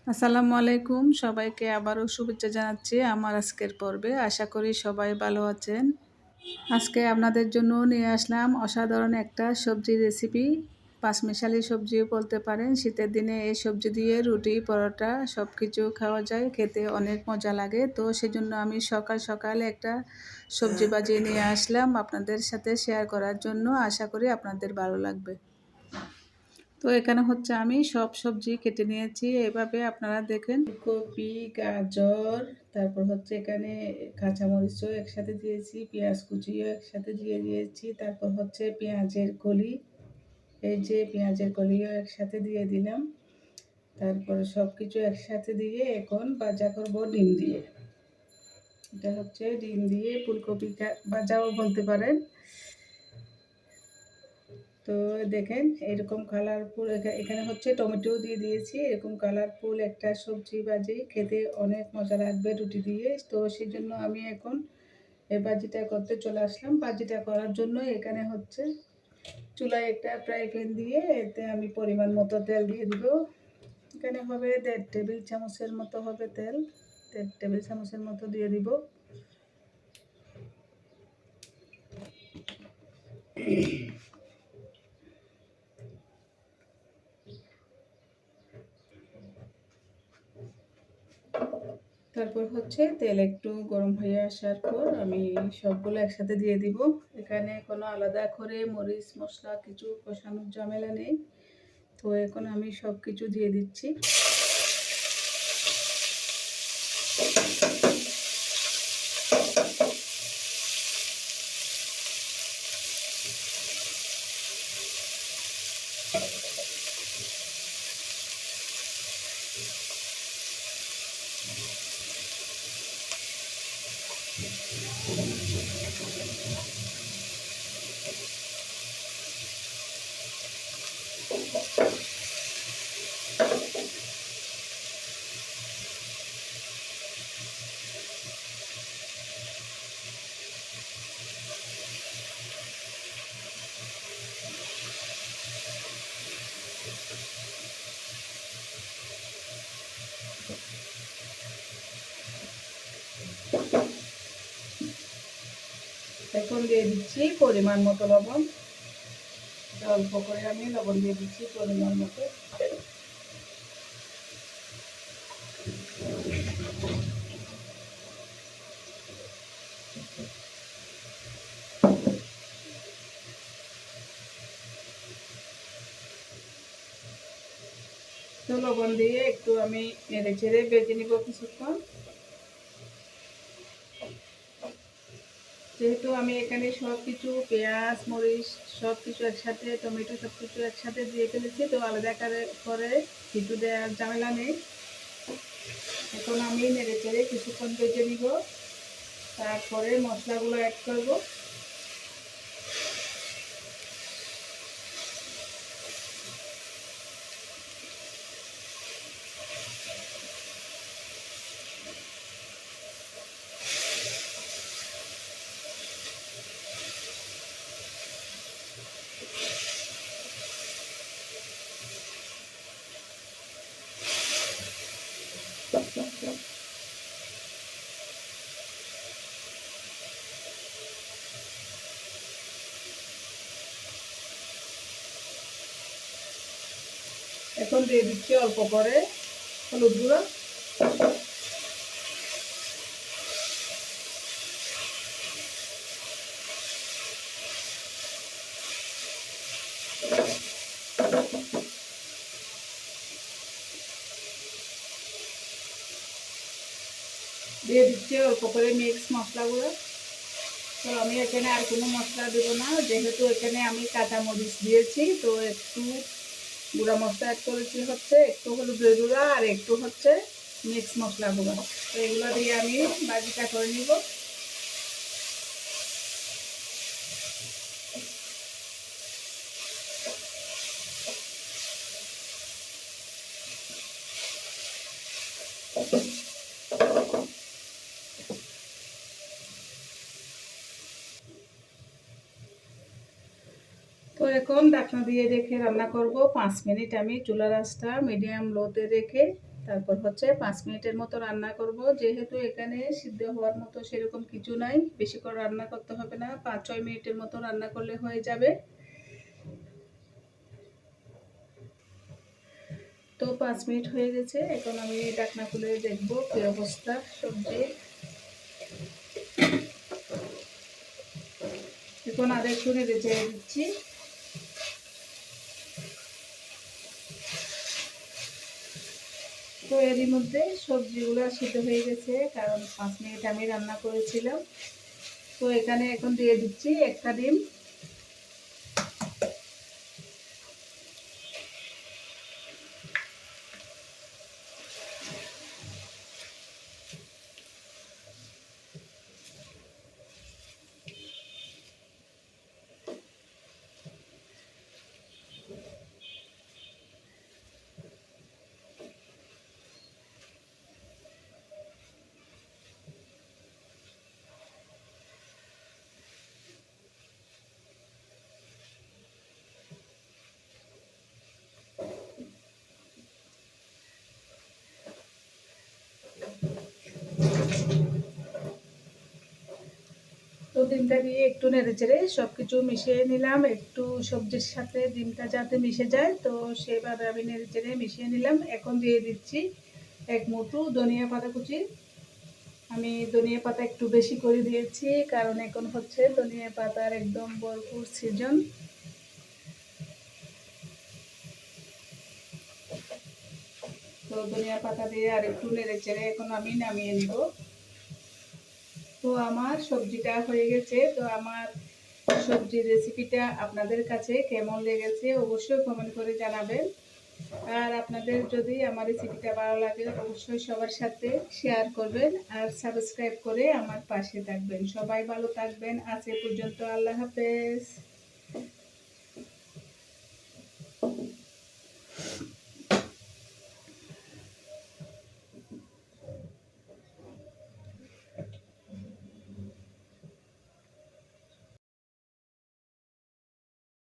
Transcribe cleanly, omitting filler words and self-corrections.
আসসালামু আলাইকুম, সবাইকে আবারও শুভেচ্ছা জানাচ্ছি আমার আজকের পর্বে। আশা করি সবাই ভালো আছেন। আজকে আপনাদের জন্য নিয়ে আসলাম অসাধারণ একটা সবজি রেসিপি। পাঁচমিশালি সবজিও বলতে পারেন। শীতের দিনে এই সবজি দিয়ে রুটি, পরোটা সব কিছু খাওয়া যায়, খেতে অনেক মজা লাগে। তো সেজন্য আমি সকাল সকাল একটা সবজি বাজিয়ে নিয়ে আসলাম আপনাদের সাথে শেয়ার করার জন্য। আশা করি আপনাদের ভালো লাগবে। তো এখানে হচ্ছে আমি সব সবজি কেটে নিয়েছি, এভাবে আপনারা দেখেন। কপি, গাজর, তারপর হচ্ছে এখানে কাঁচামরিচও একসাথে দিয়েছি, পেঁয়াজ কুচিও একসাথে দিয়ে দিয়েছি, তারপর হচ্ছে পেঁয়াজের কলি, এই যে পেঁয়াজের কলিও একসাথে দিয়ে দিলাম। তারপর সব কিছু একসাথে দিয়ে এখন ভাজা করব ডিম দিয়ে। এটা হচ্ছে ডিম দিয়ে ফুলকপি ভাজাও বলতে পারেন। তো দেখেন এরকম কালারফুল, এখানে হচ্ছে টমেটো দিয়ে দিয়েছি। এরকম কালারফুল একটা সবজি ভাজি খেতে অনেক মজা লাগবে রুটি দিয়ে। তো সেই জন্য আমি এখন এই ভাজিটা করতে চলে আসলাম। ভাজিটা করার জন্য এখানে হচ্ছে চুলায় একটা ফ্রাই প্যান দিয়ে এতে আমি পরিমাণ মতো তেল দিয়ে দিব। এখানে হবে 1.5 টেবিল চামচের মতো হবে তেল, 1.5 টেবিল চামচের মতো দিয়ে দিব। তারপর হচ্ছে তেল একটু গরম হয়ে আসার পর আমি সবগুলো একসাথে দিয়ে দিব। এখানে কোনো আলাদা করে মরিচ মশলা কিছু কষানোর ঝামেলা নেই। তো এখন আমি সব কিছু দিয়ে দিচ্ছি। এখন দিয়ে দিচ্ছি পরিমাণ মতো লবণ। অল্প করে আমি লবণ দিয়ে দিচ্ছি পরিমাণ মতো। তো লবণ দিয়ে একটু আমি নেড়ে চেড়ে ভেজে নিব কিছুক্ষণ। যেহেতু আমি এখানে সব কিছু পেঁয়াজ মরিচ সব কিছু একসাথে, টমেটো সব কিছু একসাথে দিয়ে ফেলেছি, তো আলাদা করে কিছু দেওয়ার ঝামেলা নেই। এখন আমি নেড়ে চেড়ে কিছুক্ষণ ভেজে নিব, তারপরে মশলাগুলো অ্যাড করব। এখন দিয়ে দিচ্ছি অল্প করে হলুদ গুঁড়ো, দিয়ে দিচ্ছি অল্প করে মিক্স মশলা গুঁড়ো। তো আমি এখানে আর কোনো মশলা দেবো না, যেহেতু এখানে আমি কাঁচা মরিচ দিয়েছি। তো একটু গুঁড়া মশলা অ্যাড করেছি, হচ্ছে একটু হলুদের গুঁড়া আর একটু হচ্ছে মিক্স মশলা গুঁড়া। তো এগুলো দিয়ে আমি ভাজিটা করে নিব। তো এখন ঢাকনা দিয়ে রেখে রান্না করব 5 মিনিট। আমি চুলার আঁচটা মিডিয়াম লোতে রেখে তারপর হচ্ছে 5 মিনিটের মতো রান্না করব। যেহেতু এখানে সিদ্ধ হওয়ার মতো সেরকম কিছু নাই, বেশি করে রান্না করতে হবে না, 5-6 মিনিটের মতো রান্না করলে হয়ে যাবে। তো 5 মিনিট হয়ে গেছে, এখন আমি ঢাকনা খুলে দেখব কি অবস্থা সবজি। এখন আর একটু নেড়ে চেড়ে দিচ্ছি। তো এরই মধ্যে সবজিগুলো সিদ্ধ হয়ে গেছে, কারণ 5 মিনিট আমি রান্না করেছিলাম। তো এখানে এখন দিয়ে দিচ্ছি একটা ডিম। তো ডিমটা দিয়ে একটু নেড়েচেড়ে সবকিছু মিশিয়ে নিলাম, একটু সবজির সাথে ডিমটা যাতে মিশে যায়, তো সেভাবে আমি নেড়েচেড়ে মিশিয়ে নিলাম। এখন দিয়ে দিচ্ছি 1 মুঠো ধনিয়া পাতা কুচি। আমি ধনিয়া পাতা একটু বেশি করে দিয়েছি, কারণ এখন হচ্ছে ধনিয়া পাতার একদম ভরপুর সিজন। তো ধনিয়া পাতা দিয়ে আর একটু নেড়েচেড়ে এখন আমি নামিয়ে নিব। তো আমার সবজিটা হয়ে গেছে। তো আমার সবজির রেসিপিটা আপনাদের কাছে কেমন লেগেছে অবশ্যই কমেন্ট করে জানাবেন। আর আপনাদের যদি আমার রেসিপিটা ভালো লাগে অবশ্যই সবার সাথে শেয়ার করবেন আর সাবস্ক্রাইব করে আমার পাশে থাকবেন। সবাই ভালো থাকবেন। আজ এ পর্যন্ত, আল্লাহ হাফেজ।